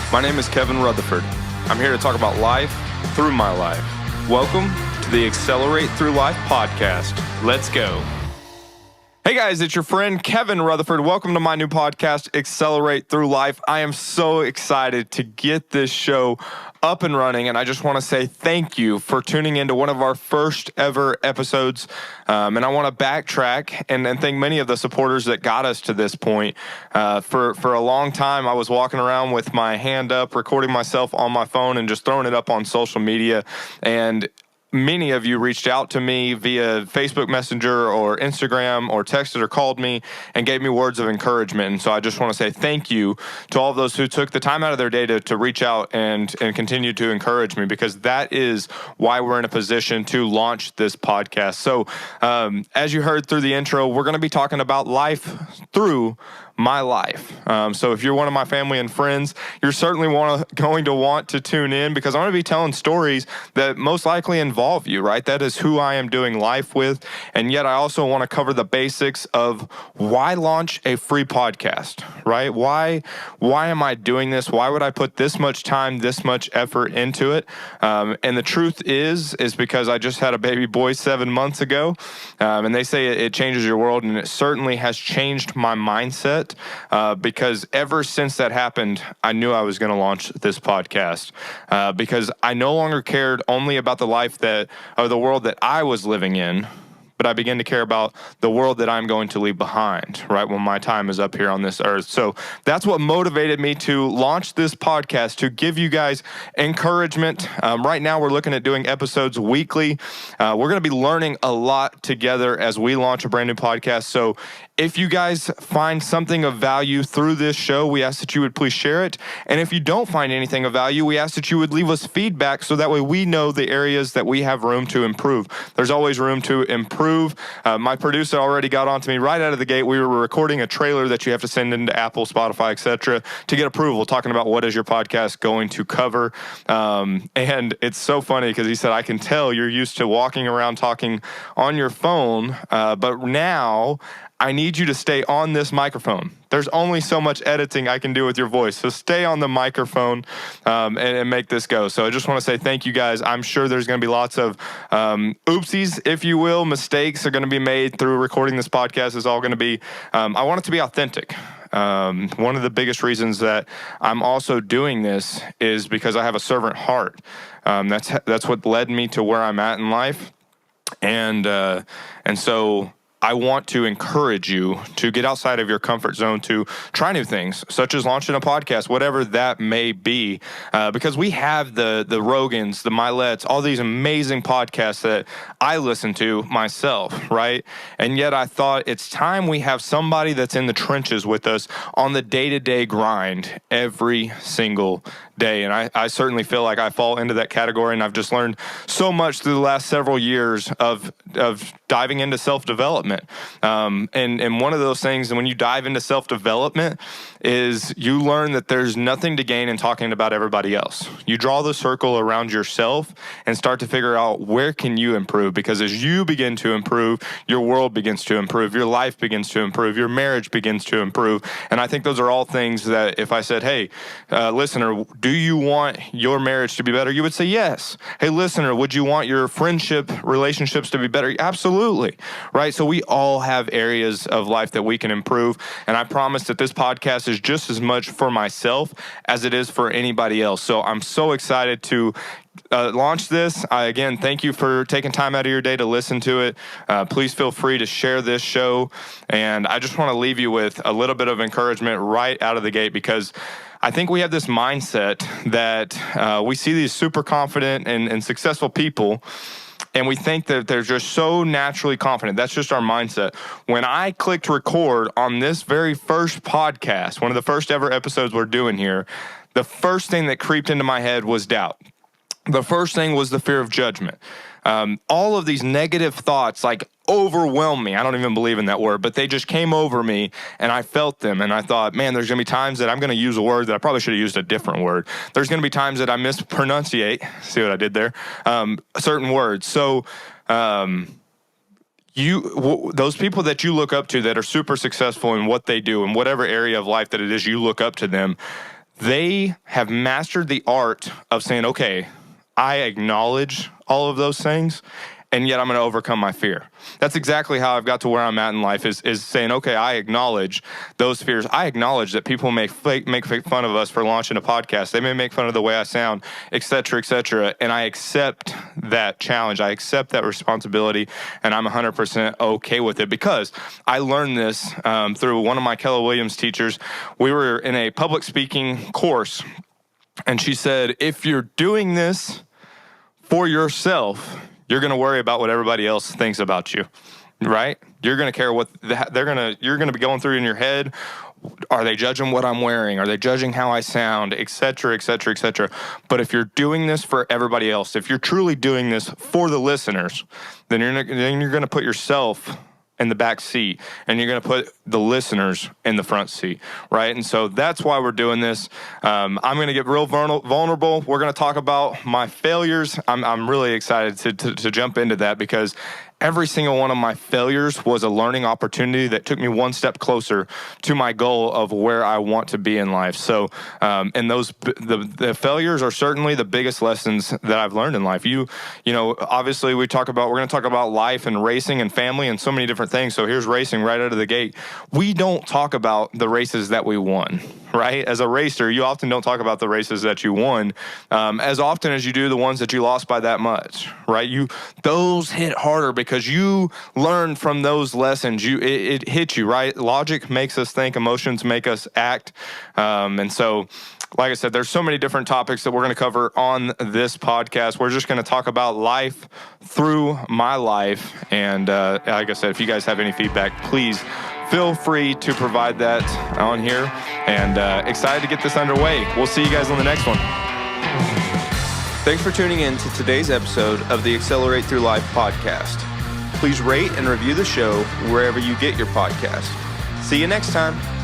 My name is Kevin Rutherford. I'm here to talk about life through my life. Welcome to the Accelerate Through Life podcast. Let's go. Hey guys, it's your friend Kevin Rutherford. Welcome to my new podcast, Accelerate Through Life. I am so excited to get this show up and running, and I just want to say thank you for tuning into one of our first ever episodes. And I want to backtrack and thank many of the supporters that got us to this point. For a long time, I was walking around with my hand up, recording myself on my phone and just throwing it up on social media. And many of you reached out to me via Facebook Messenger or Instagram or texted or called me and gave me words of encouragement. And so I just want to say thank you to all of those who took the time out of their day to reach out and continue to encourage me, because that is why we're in a position to launch this podcast. So as you heard through the intro, we're going to be talking about life through my life. So if you're one of my family and friends, you're certainly going to want to tune in, because I'm going to be telling stories that most likely involve you, right? That is who I am doing life with. And yet I also want to cover the basics of why launch a free podcast, right? Why am I doing this? Why would I put this much time, this much effort into it? And the truth is because I just had a baby boy 7 months ago. And they say it changes your world, and it certainly has changed my mindset. Because ever since that happened, I knew I was going to launch this podcast because I no longer cared only about the life or the world that I was living in, but I began to care about the world that I'm going to leave behind, right, when my time is up here on this earth. So that's what motivated me to launch this podcast, to give you guys encouragement. Right now, we're looking at doing episodes weekly. We're going to be learning a lot together as we launch a brand new podcast. So if you guys find something of value through this show, we ask that you would please share it. And if you don't find anything of value, we ask that you would leave us feedback so that way we know the areas that we have room to improve. There's always room to improve. My producer already got onto me right out of the gate. We were recording a trailer that you have to send into Apple, Spotify, etc., to get approval, talking about what is your podcast going to cover. And it's so funny because he said, I can tell you're used to walking around talking on your phone, but now I need you to stay on this microphone. There's only so much editing I can do with your voice. So stay on the microphone and make this go. So I just want to say thank you guys. I'm sure there's going to be lots of oopsies, if you will. Mistakes are going to be made through recording this podcast. Is all going to be, I want it to be authentic. One of the biggest reasons that I'm also doing this is because I have a servant heart. That's what led me to where I'm at in life. And so I want to encourage you to get outside of your comfort zone, to try new things, such as launching a podcast, whatever that may be, because we have the Rogans, the Milettes, all these amazing podcasts that I listen to myself, right? And yet I thought it's time we have somebody that's in the trenches with us on the day-to-day grind every single day. And I certainly feel like I fall into that category, and I've just learned so much through the last several years of diving into self-development. And one of those things, when you dive into self-development, is you learn that there's nothing to gain in talking about everybody else. You draw the circle around yourself and start to figure out where can you improve, because as you begin to improve, your world begins to improve, your life begins to improve, your marriage begins to improve. And I think those are all things that if I said, hey, listener, do you want your marriage to be better? You would say yes. Hey, listener, would you want your friendship relationships to be better? Absolutely. Right? So we all have areas of life that we can improve. And I promise that this podcast is just as much for myself as it is for anybody else. So I'm so excited to launch this. Again, thank you for taking time out of your day to listen to it. Please feel free to share this show. And I just want to leave you with a little bit of encouragement right out of the gate, because I think we have this mindset that we see these super confident and successful people, and we think that they're just so naturally confident. That's just our mindset. When I clicked record on this very first podcast, one of the first ever episodes we're doing here, the first thing that creeped into my head was doubt. The first thing was the fear of judgment. All of these negative thoughts overwhelmed me. I don't even believe in that word, but they just came over me and I felt them. And I thought, man, there's going to be times that I'm going to use a word that I probably should have used a different word. There's going to be times that I mispronunciate. See what I did there? Certain words. So, those people that you look up to that are super successful in what they do in whatever area of life that it is you look up to them, they have mastered the art of saying, okay, I acknowledge all of those things, and yet I'm going to overcome my fear. That's exactly how I've got to where I'm at in life is saying, okay, I acknowledge those fears. I acknowledge that people make fun of us for launching a podcast. They may make fun of the way I sound, et cetera, and I accept that challenge. I accept that responsibility, and I'm 100% okay with it because I learned this through one of my Keller Williams teachers. We were in a public speaking course, and she said, if you're doing this for yourself, you're going to worry about what everybody else thinks about you, right? You're going to care what you're going to be going through in your head. Are they judging what I'm wearing? Are they judging how I sound, et cetera? But if you're doing this for everybody else, if you're truly doing this for the listeners, then you're going to put yourself in the back seat, and you're going to put the listeners in the front seat, right? And so that's why we're doing this. I'm going to get real vulnerable. We're going to talk about my failures. I'm really excited to jump into that because every single one of my failures was a learning opportunity that took me one step closer to my goal of where I want to be in life. So, and the failures are certainly the biggest lessons that I've learned in life. You know, obviously we're going to talk about life and racing and family and so many different things. So here's racing right out of the gate. We don't talk about the races that we won, right? As a racer, you often don't talk about the races that you won as often as you do the ones that you lost by that much, right? Those hit harder because you learned from those lessons. It hit you, right? Logic makes us think, emotions make us act. And so, like I said, there's so many different topics that we're going to cover on this podcast. We're just going to talk about life through my life. And like I said, if you guys have any feedback, please feel free to provide that on here. And excited to get this underway. We'll see you guys on the next one. Thanks for tuning in to today's episode of the Accelerate Through Life podcast. Please rate and review the show wherever you get your podcast. See you next time.